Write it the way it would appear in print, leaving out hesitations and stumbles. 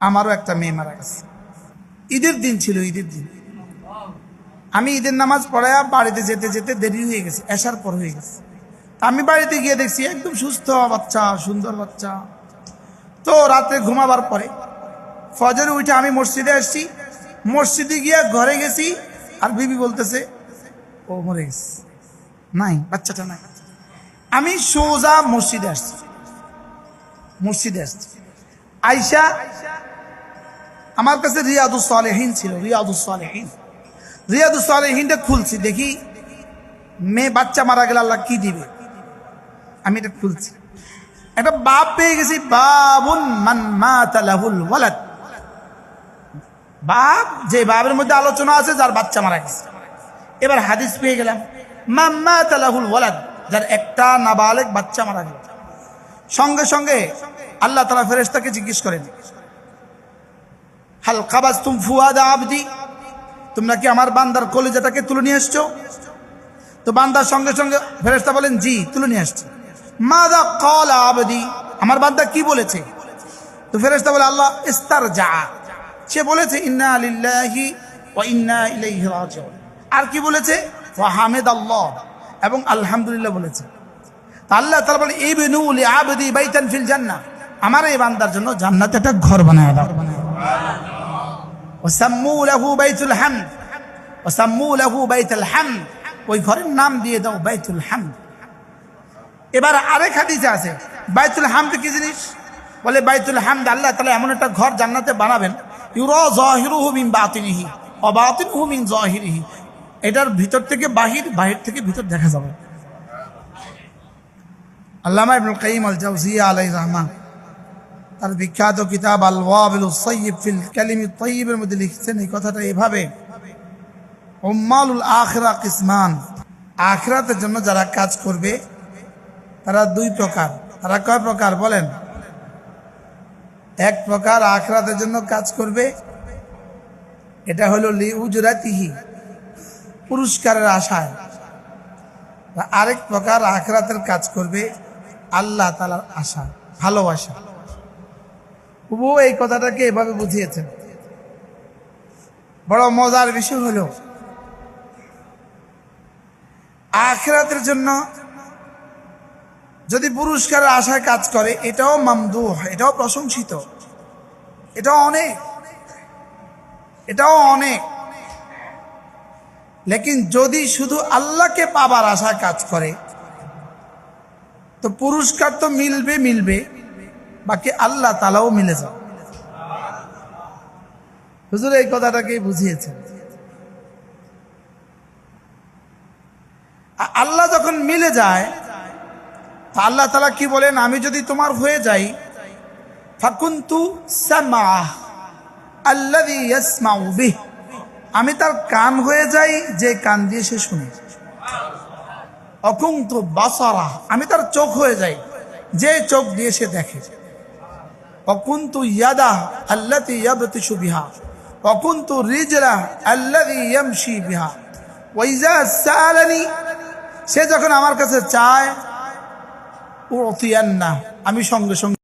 আমারও একটা মেয়ে মারা গেছে। ঈদের দিন ছিল, ঈদের দিন। আমি ঈদের নামাজ পড়ায়া বাড়িতে যেতে যেতে দেরি হয়ে গেছে, এশার পর হয়ে গেছে। আমি বাড়িতে গিয়ে দেখছি একদম সুস্থ বাচ্চা, সুন্দর বাচ্চা। তো রাতে ঘুমাবার পরে ফজরে উঠে আমি মসজিদে আসছি। মসজিদে গিয়ে ঘরে গেছি, আর বিবি বলতেছে ও মরে গেছে, নাই, বাচ্চাটা নাই। আমি সোজা মসজিদে আসছি, আইসা আমার কাছে রিয়াদুস সালেহিন ছিল, রিয়াদুস সালেহিনটা খুলছি, দেখি মেয়ে বাচ্চা মারা গেলে আল্লাহ কি দিবে। আমি এটা খুলছি, একটা বাপ পেয়ে গেছি, বাবুন মান মাতা লাহুল ওয়ালাদ। বাপ, যে বাবের মধ্যে আলোচনা আছে যার বাচ্চা মারা গেছে। এবার হাদিস পেয়ে গেলাম, মান মাতা লাহুল ওয়ালাদ, যার একটা নাবালেগ বাচ্চা মারা গেল। সঙ্গে সঙ্গে আল্লাহ তাআলা ফেরেশতাকে জিজ্ঞেস করেন, হাল কাবাজতুম ফুয়াদা আবদি, তোমরা কি আমার বান্দার কলিজাটাকে তুলে নিয়ে আসছো? তো বান্দার সঙ্গে সঙ্গে ফেরেশতা বলেন, জি, তুলে নিয়ে আসছি। মাযা ক্বালা আবদি, আমার বান্দা কি বলেছে? তো ফেরেশতা বলে, আল্লাহ ইস্তারজা, সে বলেছে ইন্না লিল্লাহি ওয়া ইন্না ইলাইহি রাজিউন। আর কি বলেছে? ওয়া হামিদাল্লাহ, এবং আলহামদুলিল্লাহ বলেছে। তা আল্লাহ তাআলা বলে, ইবনু লিআবদি বাইতান ফিল জান্নাহ, আমার এই বান্দার জন্য জান্নাতে একটা ঘর বানায় দাও। ওয়া সাম্মু লাহু বাইতুল হামদ, ওয়া সাম্মু লাহু বাইতুল হামদ, ওই ঘরের নাম দিয়ে দাও বাইতুল হামদ। এবার আরেক হাদিসে আছে বাইতুল হামদ কি জিনিস? বলে বাইতুল হামদ আল্লাহ তাআলা এমন একটা ঘর জান্নাতে বানাবেন, ইউরা যাহিরুহু মিন বাতিনিহি ওয়া বাতিনুহু মিন যাহিরিহি, এটার ভিতর থেকে বাহির, বাহির থেকে ভিতর দেখা যাবে। আল্লামা ইবনুল কাইয়িম আল জাওজিয়া আলাইহির রাহমান তার বিখ্যাত কিতাব আল ওয়াবিলুস সাইয়্যিব ফিল কালিমিত তাইয়্যিবের মধ্যে লিখছেন এই কথাটা এভাবে, উম্মালুল আখিরা কিসমান, আখিরাতের জন্য যারা কাজ করবে তারা দুই প্রকার। তারা কয় প্রকার বলেন? এক প্রকার আখিরাতের জন্য কাজ করবে, এটা হলো লি উজরাতিহি, পুরস্কারের আশায়। আরেক প্রকার আখিরাতের কাজ করবে আল্লাহ তাআলার আশা, ভালোবাসা। ও এই কথাটাকে এভাবে বুঝিয়েছেন। বড় মজার বিষয় হলো আখিরাতের জন্য যদি পুরস্কারের আশায় কাজ করে, এটাও মামদুহ, এটাও প্রশংসিত, এটাও অনেক। লেকিন যদি শুধু আল্লাহকে পাবার আশায় কাজ করে, তো পুরস্কার তো মিলবে, বাকি আল্লাহ তাআলাও মিলে যাবে। হুজুর এই কথাটাকে বুঝিয়েছেন। আল্লাহ যখন মিলে যায়, তা আল্লাহ তাআলা কি বলেন? আমি যদি তোমার হয়ে যাই, ফাকুনতু সামআহ আল্লাযী ইয়াসমাউ বিহি, আমি তার কান হয়ে যাই যে কান দিয়ে সে শুনে। অকুনতু বাসারা, আমি তার চোখ হয়ে যাই যে চোখ দিয়ে সে দেখে। অকুনতু ইয়াদা আল্লাতী ইয়াবতিশু বিহা, অকুনতু রিজলা আল্লাযী ইয়ামশি বিহা, ওয়া ইযা সাআলানি, সে যখন আমার কাছে চায়, উতিয়ান্না, আমি সঙ্গে সঙ্গে